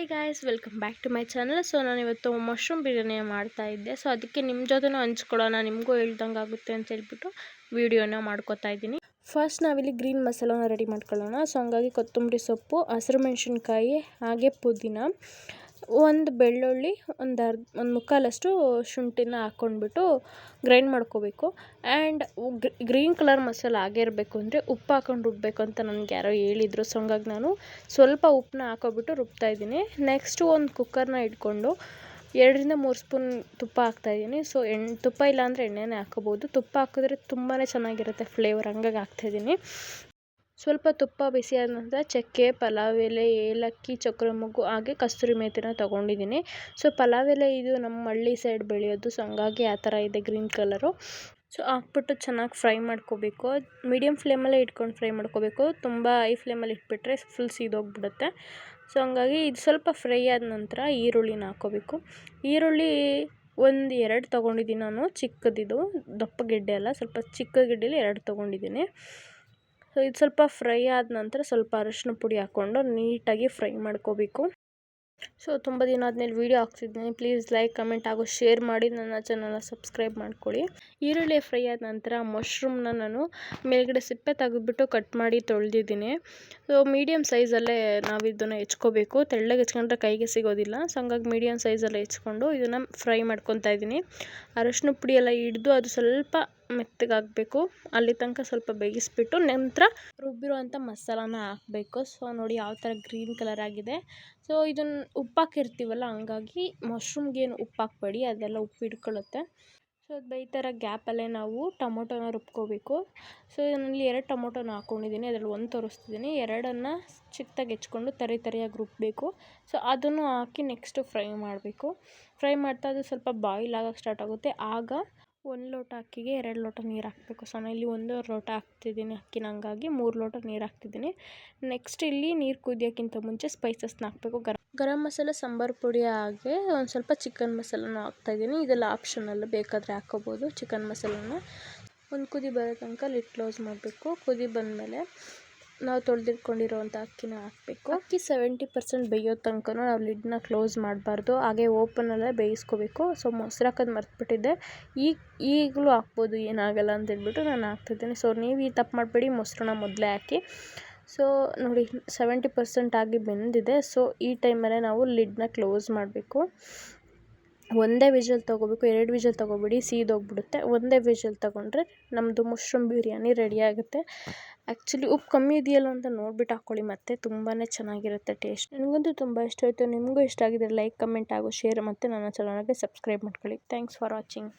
Hi guys, welcome back to my channel. So ನಾನು ಇವತ್ತು mushroom biryani ಮಾಡ್ತಾ ಇದ್ದೆ. ಸೊ ಅದಕ್ಕೆ ನಿಮ್ಮ ಜೊತೆನೂ ಹಂಚ್ಕೊಳ್ಳೋಣ, ನಿಮಗೂ ಹೇಳ್ದಂಗೆ ಆಗುತ್ತೆ ಅಂತ ಹೇಳ್ಬಿಟ್ಟು ವಿಡಿಯೋನ ಮಾಡ್ಕೋತಾ ಇದ್ದೀನಿ. ಫಸ್ಟ್ ನಾವಿಲ್ಲಿ ಗ್ರೀನ್ ಮಸಾಲಾನ ರೆಡಿ ಮಾಡ್ಕೊಳ್ಳೋಣ. ಸೊ ಹಂಗಾಗಿ ಕೊತ್ತಂಬರಿ ಸೊಪ್ಪು, ಹಸಿರು ಮೆಣಸಿನ್ಕಾಯಿ, ಹಾಗೆ ಪುದೀನ, ಒಂದು ಬೆಳ್ಳುಳ್ಳಿ, ಒಂದು ಮುಕ್ಕಾಲಷ್ಟು ಶುಂಠಿನ ಹಾಕ್ಕೊಂಡ್ಬಿಟ್ಟು ಗ್ರೈಂಡ್ ಮಾಡ್ಕೋಬೇಕು. ಆ್ಯಂಡ್ ಗ್ರೀನ್ ಕಲರ್ ಮಸಾಲ ಆಗಿರಬೇಕು ಅಂದರೆ ಉಪ್ಪು ಹಾಕೊಂಡು ರುಬ್ಬಬೇಕು ಅಂತ ನನಗೆ ಯಾರೋ ಹೇಳಿದರು. ಸೊ ಹಂಗಾಗಿ ನಾನು ಸ್ವಲ್ಪ ಉಪ್ಪನ್ನ ಹಾಕೋಬಿಟ್ಟು ರುಬ್ತಾಯಿದ್ದೀನಿ. ನೆಕ್ಸ್ಟು ಒಂದು ಕುಕ್ಕರ್ನ ಇಟ್ಕೊಂಡು 2-3 ಸ್ಪೂನ್ ತುಪ್ಪ ಹಾಕ್ತಾಯಿದ್ದೀನಿ. ಸೊ ತುಪ್ಪ ಇಲ್ಲಾಂದರೆ ಎಣ್ಣೆನೇ ಹಾಕೋಬೋದು. ತುಪ್ಪ ಹಾಕಿದ್ರೆ ತುಂಬಾ ಚೆನ್ನಾಗಿರುತ್ತೆ ಫ್ಲೇವರ್, ಹಂಗಾಗಿ ಹಾಕ್ತಾಯಿದ್ದೀನಿ. ಸ್ವಲ್ಪ ತುಪ್ಪ ಬಿಸಿ ಆದ ನಂತರ ಚಕ್ಕೆ, ಪಲಾವ್ ಎಲೆ, ಏಲಕ್ಕಿ, ಚಕ್ರಮೊಗ್ಗು, ಹಾಗೆ ಕಸ್ತೂರಿ ಮೇಥಿನ ತೊಗೊಂಡಿದ್ದೀನಿ. ಸೊ ಪಲಾವ್ ಎಲೆ ಇದು ನಮ್ಮ ಹಳ್ಳಿ ಸೈಡ್ ಬೆಳೆಯೋದು. ಸೊ ಹಂಗಾಗಿ ಆ ಥರ ಇದೆ ಗ್ರೀನ್ ಕಲರು. ಸೊ ಹಾಕ್ಬಿಟ್ಟು ಚೆನ್ನಾಗಿ ಫ್ರೈ ಮಾಡ್ಕೋಬೇಕು. ಮೀಡಿಯಮ್ ಫ್ಲೇಮಲ್ಲೇ ಇಟ್ಕೊಂಡು ಫ್ರೈ ಮಾಡ್ಕೋಬೇಕು. ತುಂಬ ಹೈ ಫ್ಲೇಮಲ್ಲಿ ಇಟ್ಬಿಟ್ರೆ ಫುಲ್ ಸೀದೋಗ್ಬಿಡುತ್ತೆ. ಸೊ ಹಂಗಾಗಿ ಇದು ಸ್ವಲ್ಪ ಫ್ರೈ ಆದ ನಂತರ ಈರುಳ್ಳಿನ ಹಾಕ್ಕೋಬೇಕು. ಈರುಳ್ಳಿ 1-2 ತೊಗೊಂಡಿದ್ದೀನಿ ನಾನು, ಚಿಕ್ಕದಿದು, ದಪ್ಪ ಗೆಡ್ಡೆ ಅಲ್ಲ, ಸ್ವಲ್ಪ ಚಿಕ್ಕ ಗೆಡ್ಡೆಲಿ 2 ತೊಗೊಂಡಿದ್ದೀನಿ. ಸೊ ಇದು ಸ್ವಲ್ಪ ಫ್ರೈ ಆದ ನಂತರ ಸ್ವಲ್ಪ ಅರಿಶಿನ ಪುಡಿ ಹಾಕ್ಕೊಂಡು ನೀಟಾಗಿ ಫ್ರೈ ಮಾಡ್ಕೋಬೇಕು. ಸೊ ತುಂಬ ದಿನ ಆದಮೇಲೆ ವೀಡಿಯೋ ಹಾಕ್ತಿದ್ದೀನಿ. ಪ್ಲೀಸ್ ಲೈಕ್, ಕಮೆಂಟ್ ಹಾಗೂ ಶೇರ್ ಮಾಡಿ, ನನ್ನ ಚಾನಲ್ನ ಸಬ್ಸ್ಕ್ರೈಬ್ ಮಾಡ್ಕೊಳ್ಳಿ. ಈರುಳ್ಳಿ ಫ್ರೈ ಆದ ನಂತರ ಮಶ್ರೂಮ್ನ ನಾನು ಮೇಲ್ಗಡೆ ಸಿಪ್ಪೆ ತೆಗೆದುಬಿಟ್ಟು ಕಟ್ ಮಾಡಿ ತೊಳೆದಿದ್ದೀನಿ. ಸೊ ಮೀಡಿಯಮ್ ಸೈಜಲ್ಲೇ ನಾವು ಇದನ್ನು ಹೆಚ್ಕೋಬೇಕು. ತೆಳ್ಳಗೆ ಹೆಚ್ಕೊಂಡ್ರೆ ಕೈಗೆ ಸಿಗೋದಿಲ್ಲ. ಸೊ ಹಂಗಾಗಿ ಮೀಡಿಯಮ್ ಸೈಜಲ್ಲೇ ಹೆಚ್ಕೊಂಡು ಇದನ್ನು ಫ್ರೈ ಮಾಡ್ಕೊತಾ ಇದ್ದೀನಿ. ಅರಿಶಿನ ಪುಡಿ ಎಲ್ಲ ಹಿಡಿದು ಅದು ಸ್ವಲ್ಪ ಮೆತ್ತಗಾಗಬೇಕು, ಅಲ್ಲಿ ತನಕ ಸ್ವಲ್ಪ ಬೇಯಿಸ್ಬಿಟ್ಟು ನಂತರ ರುಬ್ಬಿರುವಂಥ ಮಸಾಲಾನ ಹಾಕಬೇಕು. ಸೊ ನೋಡಿ ಯಾವ ಥರ ಗ್ರೀನ್ ಕಲರ್ ಆಗಿದೆ. ಸೊ ಇದನ್ನು ಉಪ್ಪು ಹಾಕಿರ್ತೀವಲ್ಲ, ಹಂಗಾಗಿ ಮಶ್ರೂಮ್ಗೇನು ಉಪ್ಪು ಹಾಕಬೇಡಿ, ಅದೆಲ್ಲ ಉಪ್ಪು ಹಿಡ್ಕೊಳ್ಳುತ್ತೆ. ಸೊ ಅದು ಈ ಥರ ಗ್ಯಾಪಲ್ಲೇ ನಾವು ಟೊಮೊಟೊನ ರುಬ್ಕೋಬೇಕು. ಸೊ ಇದರಲ್ಲಿ 2 ಟೊಮೊಟೊನ ಹಾಕ್ಕೊಂಡಿದ್ದೀನಿ, ಅದರಲ್ಲಿ 1 ತೋರಿಸ್ತಿದ್ದೀನಿ. 2 ಚಿಕ್ಕದಾಗಿ ಹೆಚ್ಕೊಂಡು ತರಿಯಾಗಿ ರುಬ್ಬಬೇಕು. ಸೊ ಅದನ್ನು ಹಾಕಿ ನೆಕ್ಸ್ಟು ಫ್ರೈ ಮಾಡಬೇಕು. ಫ್ರೈ ಮಾಡ್ತಾ ಅದು ಸ್ವಲ್ಪ ಬಾಯ್ಲ್ ಆಗೋಕ್ಕೆ ಸ್ಟಾರ್ಟ್ ಆಗುತ್ತೆ. ಆಗ 1 ಲೋಟ ಅಕ್ಕಿಗೆ 2 ಲೋಟ ನೀರು ಹಾಕಬೇಕು. ಸೊ ನಾನು ಇಲ್ಲಿ 1 ಲೋಟ ಹಾಕ್ತಿದ್ದೀನಿ ಅಕ್ಕಿನ, ಹಂಗಾಗಿ 3 ಲೋಟ ನೀರು ಹಾಕ್ತಿದ್ದೀನಿ. ನೆಕ್ಸ್ಟ್ ಇಲ್ಲಿ ನೀರು ಕುದಿಯೋಕ್ಕಿಂತ ಮುಂಚೆ ಸ್ಪೈಸಸ್ನ ಹಾಕಬೇಕು. ಗರಂ ಮಸಾಲೆ, ಸಾಂಬಾರು ಪುಡಿ, ಹಾಗೆ ಒಂದು ಸ್ವಲ್ಪ ಚಿಕನ್ ಮಸಾಲನ ಹಾಕ್ತಾಯಿದ್ದೀನಿ. ಇದೆಲ್ಲ ಆಪ್ಷನಲ್, ಬೇಕಾದರೆ ಹಾಕ್ಕೋಬೋದು ಚಿಕನ್ ಮಸಾಲನ. ಒಂದು ಕುದಿ ಬರೋ ತನಕ ಲಿಡ್ ಕ್ಲೋಸ್ ಮಾಡಬೇಕು. ಕುದಿ ಬಂದಮೇಲೆ ನಾವು ತೊಳೆದಿಟ್ಕೊಂಡಿರೋವಂಥ ಅಕ್ಕಿನ ಹಾಕಬೇಕು. ಅಕ್ಕಿ 70% ಬೇಯೋ ತನಕ ನಾವು ಲಿಡ್ನ ಕ್ಲೋಸ್ ಮಾಡಬಾರ್ದು, ಹಾಗೆ ಓಪನಲ್ಲೇ ಬೇಯಿಸ್ಕೋಬೇಕು. ಸೊ ಮೊಸರು ಹಾಕೋದು ಮರ್ತುಬಿಟ್ಟಿದ್ದೆ, ಈಗಲೂ ಹಾಕ್ಬೋದು, ಏನಾಗಲ್ಲ ಅಂತೇಳ್ಬಿಟ್ಟು ನಾನು ಹಾಕ್ತಿದ್ದೀನಿ. ಸೊ ನೀವು ಈ ತಪ್ಪು ಮಾಡಬೇಡಿ, ಮೊಸರನ್ನ ಮೊದಲೇ ಹಾಕಿ. ಸೊ ನೋಡಿ 70% ಆಗಿ ಬೆಂದಿದೆ. ಸೊ ಈ ಟೈಮಲ್ಲೇ ನಾವು ಲಿಡ್ನ ಕ್ಲೋಸ್ ಮಾಡಬೇಕು. ಒಂದೇ ವಿಷಲ್ ತೊಗೋಬೇಕು, 2 ವಿಷಲ್ ತೊಗೋಬೇಡಿ, ಸೀದೋಗ್ಬಿಡುತ್ತೆ. ಒಂದೇ ವಿಷಲ್ ತೊಗೊಂಡ್ರೆ ನಮ್ಮದು ಮಶ್ರೂಮ್ ಬಿರಿಯಾನಿ ರೆಡಿ ಆಗುತ್ತೆ. ಆ್ಯಕ್ಚುಲಿ ಉಪ್ಪು ಕಮ್ಮಿ ಇದೆಯಲ್ಲ ಅಂತ ನೋಡಿಬಿಟ್ಟು ಹಾಕ್ಕೊಳ್ಳಿ, ಮತ್ತೆ ತುಂಬಾ ಚೆನ್ನಾಗಿರುತ್ತೆ ಟೇಸ್ಟ್. ನನಗಂತೂ ತುಂಬ ಇಷ್ಟ ಆಯಿತು. ನಿಮಗೂ ಇಷ್ಟ ಆಗಿದ್ರೆ ಲೈಕ್, ಕಮೆಂಟ್ ಹಾಗೂ ಶೇರ್, ಮತ್ತು ನನ್ನ ಚಾನಲ್ಗೆ ಸಬ್ಸ್ಕ್ರೈಬ್ ಮಾಡ್ಕೊಳ್ಳಿ. Thanks for watching.